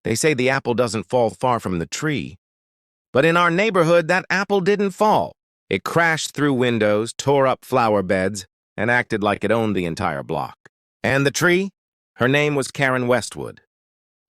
They say the apple doesn't fall far from the tree. But in our neighborhood, that apple didn't fall. It crashed through windows, tore up flower beds, and acted like it owned the entire block. And the tree? Her name was Karen Westwood,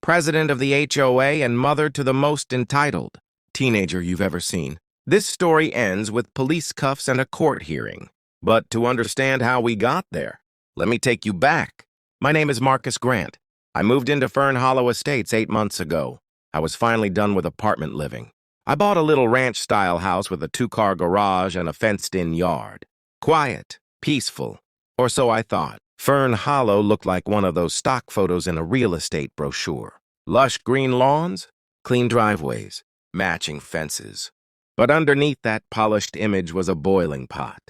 president of the HOA and mother to the most entitled teenager you've ever seen. This story ends with police cuffs and a court hearing. But to understand how we got there, let me take you back. My name is Marcus Grant. I moved into Fern Hollow Estates 8 months ago. I was finally done with apartment living. I bought a little ranch-style house with a 2-car garage and a fenced-in yard. Quiet, peaceful, or so I thought. Fern Hollow looked like one of those stock photos in a real estate brochure. Lush green lawns, clean driveways, matching fences. But underneath that polished image was a boiling pot,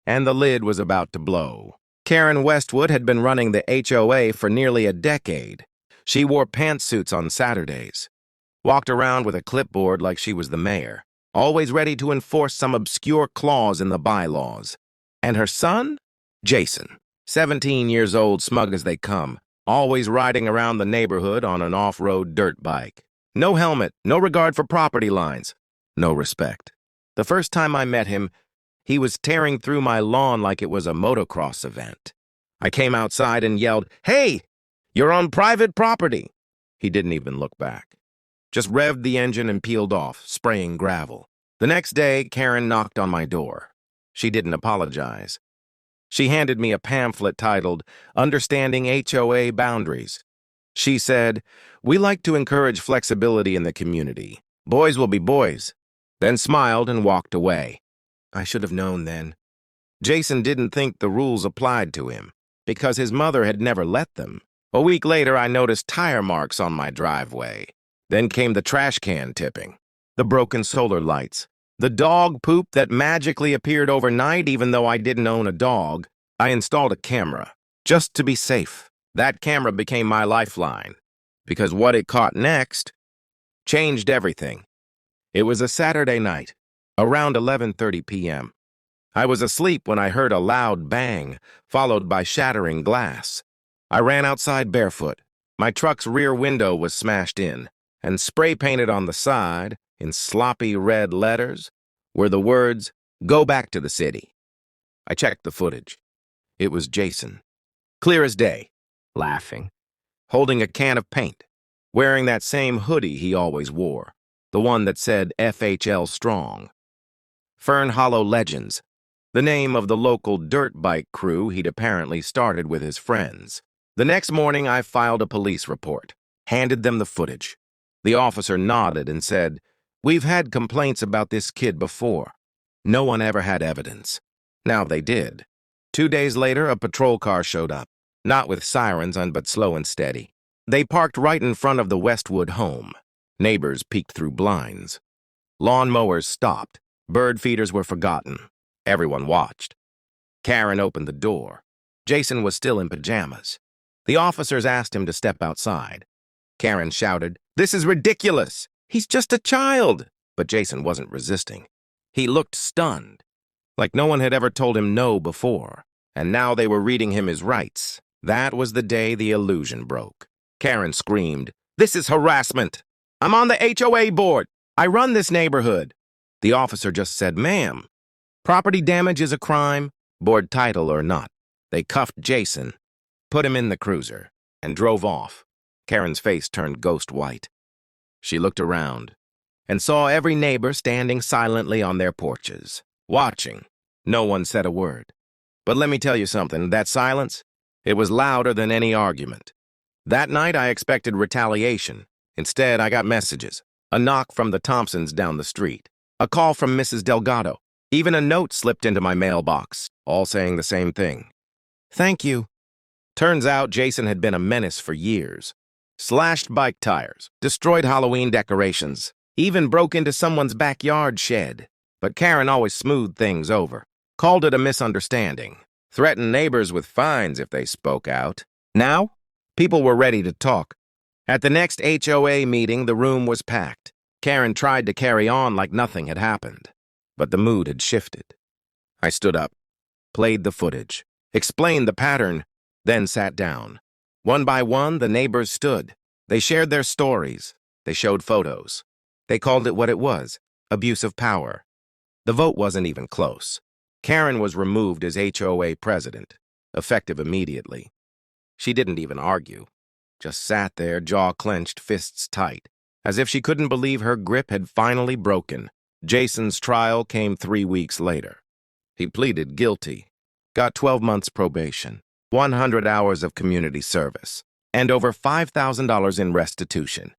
and the lid was about to blow. Karen Westwood had been running the HOA for nearly a decade. She wore pantsuits on Saturdays, walked around with a clipboard like she was the mayor, always ready to enforce some obscure clause in the bylaws. And her son? Jason, 17 years old, smug as they come, always riding around the neighborhood on an off-road dirt bike. No helmet, no regard for property lines, no respect. The first time I met him, he was tearing through my lawn like it was a motocross event. I came outside and yelled, "Hey, you're on private property." He didn't even look back. Just revved the engine and peeled off, spraying gravel. The next day, Karen knocked on my door. She didn't apologize. She handed me a pamphlet titled, "Understanding HOA Boundaries." She said, "We like to encourage flexibility in the community. Boys will be boys," then smiled and walked away. I should have known then. Jason didn't think the rules applied to him, because his mother had never let them. A week later, I noticed tire marks on my driveway. Then came the trash can tipping, the broken solar lights, the dog poop that magically appeared overnight even though I didn't own a dog. I installed a camera, just to be safe. That camera became my lifeline, because what it caught next changed everything. It was a Saturday night, around 11:30 p.m. I was asleep when I heard a loud bang, followed by shattering glass. I ran outside barefoot. My truck's rear window was smashed in, and spray-painted on the side, in sloppy red letters, were the words, "Go back to the city." I checked the footage. It was Jason, clear as day, laughing, holding a can of paint, wearing that same hoodie he always wore, the one that said FHL Strong. Fern Hollow Legends, the name of the local dirt bike crew he'd apparently started with his friends. The next morning, I filed a police report, handed them the footage. The officer nodded and said, "We've had complaints about this kid before. No one ever had evidence." Now they did. 2 days later, a patrol car showed up, not with sirens on, but slow and steady. They parked right in front of the Westwood home. Neighbors peeked through blinds. Lawn mowers stopped. Bird feeders were forgotten. Everyone watched. Karen opened the door. Jason was still in pajamas. The officers asked him to step outside. Karen shouted, "This is ridiculous! He's just a child!" But Jason wasn't resisting. He looked stunned, like no one had ever told him no before, and now they were reading him his rights. That was the day the illusion broke. Karen screamed, "This is harassment! I'm on the HOA board! I run this neighborhood!" The officer just said, "Ma'am, property damage is a crime, board title or not." They cuffed Jason, put him in the cruiser, and drove off. Karen's face turned ghost white. She looked around and saw every neighbor standing silently on their porches, watching. No one said a word. But let me tell you something, that silence, it was louder than any argument. That night, I expected retaliation. Instead, I got messages. A knock from the Thompsons down the street. A call from Mrs. Delgado. Even a note slipped into my mailbox, all saying the same thing. "Thank you." Turns out Jason had been a menace for years. Slashed bike tires, destroyed Halloween decorations, even broke into someone's backyard shed. But Karen always smoothed things over, called it a misunderstanding, threatened neighbors with fines if they spoke out. Now, people were ready to talk. At the next HOA meeting, the room was packed. Karen tried to carry on like nothing had happened, but the mood had shifted. I stood up, played the footage, explained the pattern, then sat down. One by one, the neighbors stood. They shared their stories. They showed photos. They called it what it was, abuse of power. The vote wasn't even close. Karen was removed as HOA president, effective immediately. She didn't even argue, just sat there, jaw clenched, fists tight, as if she couldn't believe her grip had finally broken. Jason's trial came 3 weeks later. He pleaded guilty, got 12 months probation, 100 hours of community service, and over $5,000 in restitution.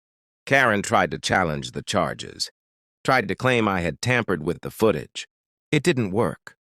Karen tried to challenge the charges, tried to claim I had tampered with the footage. It didn't work.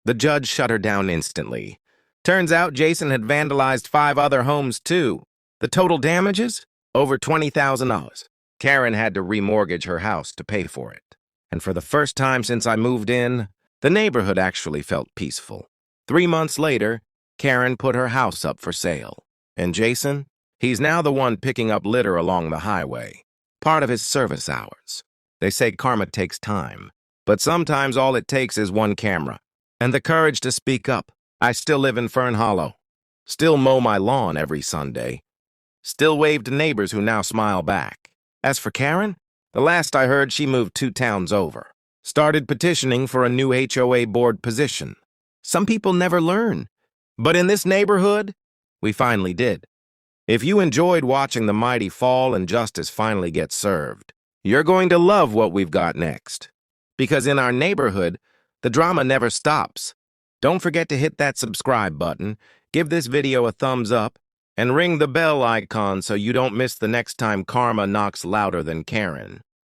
The judge shut her down instantly. Turns out Jason had vandalized 5 other homes too. The total damages? Over $20,000. Karen had to remortgage her house to pay for it. And for the first time since I moved in, the neighborhood actually felt peaceful. 3 months later, Karen put her house up for sale. And Jason? He's now the one picking up litter along the highway. Part of his service hours. They say karma takes time, but sometimes all it takes is one camera. And the courage to speak up. I still live in Fern Hollow. Still mow my lawn every Sunday. Still wave to neighbors who now smile back. As for Karen, the last I heard she moved 2 towns over. Started petitioning for a new HOA board position. Some people never learn. But in this neighborhood, we finally did. If you enjoyed watching the mighty fall and justice finally get served, you're going to love what we've got next. Because in our neighborhood, the drama never stops. Don't forget to hit that subscribe button, give this video a thumbs up, and ring the bell icon so you don't miss the next time karma knocks louder than Karen.